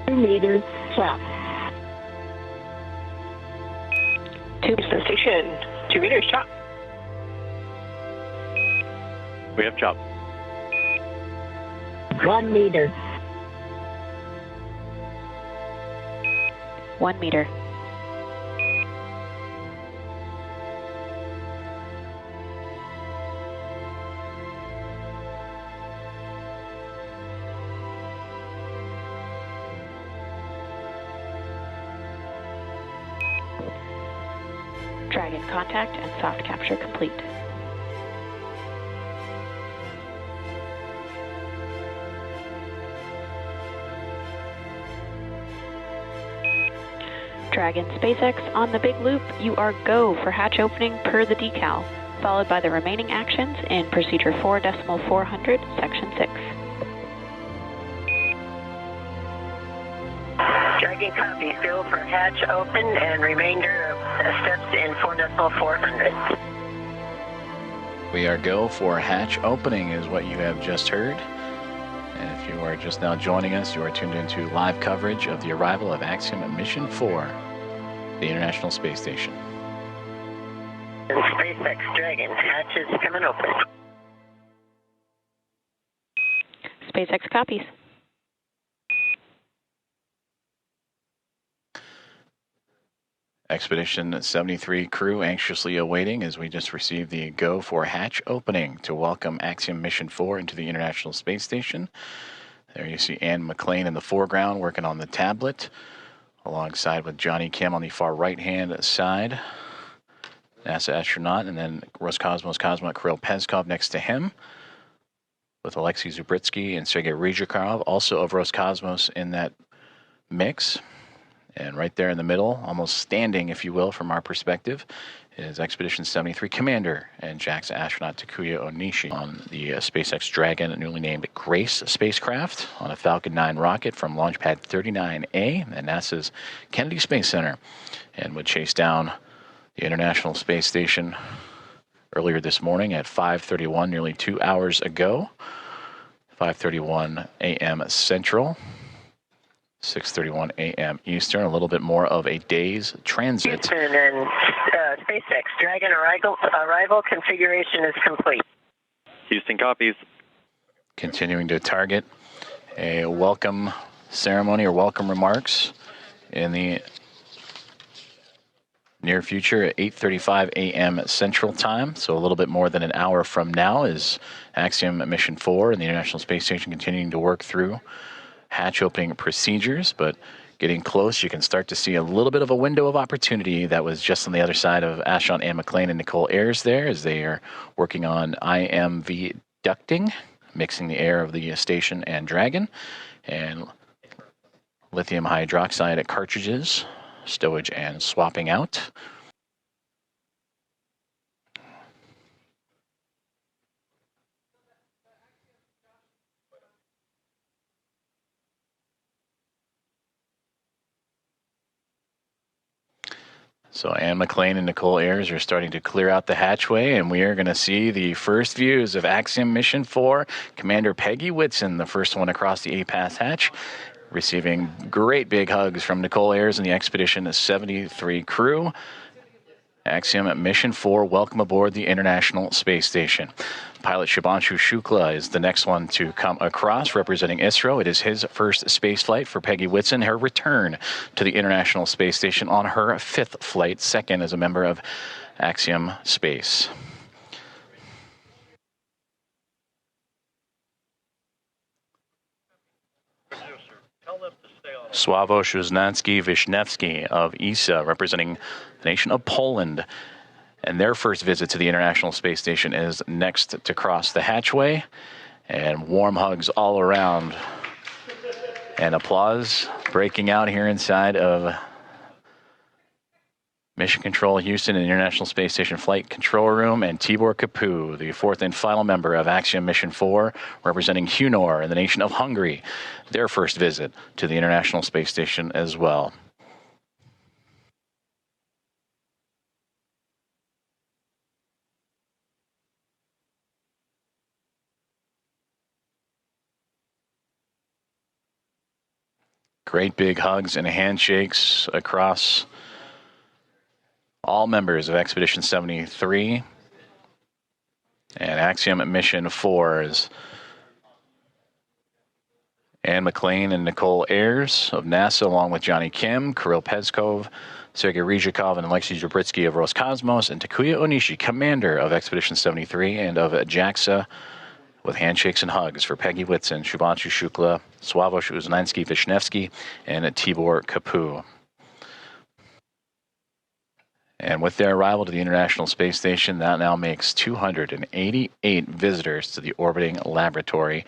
2 meters south. 2 station, 2 meters chop. We have chop. 1 meter. 1 meter. Dragon contact and soft capture complete. Dragon SpaceX on the big loop, you are go for hatch opening per the decal, followed by the remaining actions in procedure 4.400, section 6. Dragon copy, go for hatch open and remainder of steps in 4.400. We are go for hatch opening is what you have just heard. And if you are just now joining us, you are tuned into live coverage of the arrival of Axiom Mission 4, the International Space Station. And SpaceX Dragon, hatch is coming open. SpaceX copies. Expedition 73 crew anxiously awaiting as we just received the go for hatch opening to welcome Axiom Mission 4 into the International Space Station. There you see Ann McLean in the foreground working on the tablet, alongside with Johnny Kim on the far right-hand side, NASA astronaut, and then Roscosmos cosmonaut Kirill Peskov next to him, with Alexei Zubritsky and Sergei Ryzhikov, also of Roscosmos in that mix. And right there in the middle, almost standing, if you will, from our perspective, is Expedition 73 Commander and JAXA astronaut Takuya Onishi on the SpaceX Dragon, newly named Grace spacecraft, on a Falcon 9 rocket from Launch Pad 39A at NASA's Kennedy Space Center, and would chase down the International Space Station earlier this morning at 5:31, nearly 2 hours ago, 5:31 a.m. Central. 6:31 a.m. Eastern, a little bit more of a day's transit. Houston and SpaceX Dragon arrival configuration is complete. Houston copies. Continuing to target a welcome ceremony or welcome remarks in the near future at 8:35 a.m. Central Time. So a little bit more than an hour from now is Axiom Mission 4 and the International Space Station continuing to work through hatch opening procedures, but getting close, you can start to see a little bit of a window of opportunity that was just on the other side of astronaut Ann McLean and Nicole Ayers there, as they are working on IMV ducting, mixing the air of the station and Dragon, and lithium hydroxide cartridges, stowage and swapping out. So Ann McLean and Nicole Ayers are starting to clear out the hatchway, and we are going to see the first views of Axiom Mission 4. Commander Peggy Whitson, the first one across the A-Pass hatch, receiving great big hugs from Nicole Ayers and the Expedition 73 crew. Axiom Mission 4, welcome aboard the International Space Station. Pilot Shubhanshu Shukla is the next one to come across, representing ISRO. It is his first space flight for Peggy Whitson, her return to the International Space Station on her fifth flight, second as a member of Axiom Space. Sławomir Wisniewski of ESA, representing the nation of Poland. And their first visit to the International Space Station is next to cross the hatchway. And warm hugs all around. And applause breaking out here inside of Mission Control Houston and International Space Station Flight Control Room, and Tibor Kapu, the fourth and final member of Axiom Mission 4, representing Hunor and the nation of Hungary, their first visit to the International Space Station as well. Great big hugs and handshakes across all members of Expedition 73 and Axiom Mission 4's Anne McLean and Nicole Ayers of NASA, along with Johnny Kim, Kirill Peskov, Sergei Ryzhikov, and Alexei Zabritsky of Roscosmos, and Takuya Onishi, commander of Expedition 73 and of JAXA, with handshakes and hugs for Peggy Whitson, Shubhanshu Shukla, Sławomir Uznański-Wisniewski, and Tibor Kapu. And with their arrival to the International Space Station, that now makes 288 visitors to the orbiting laboratory.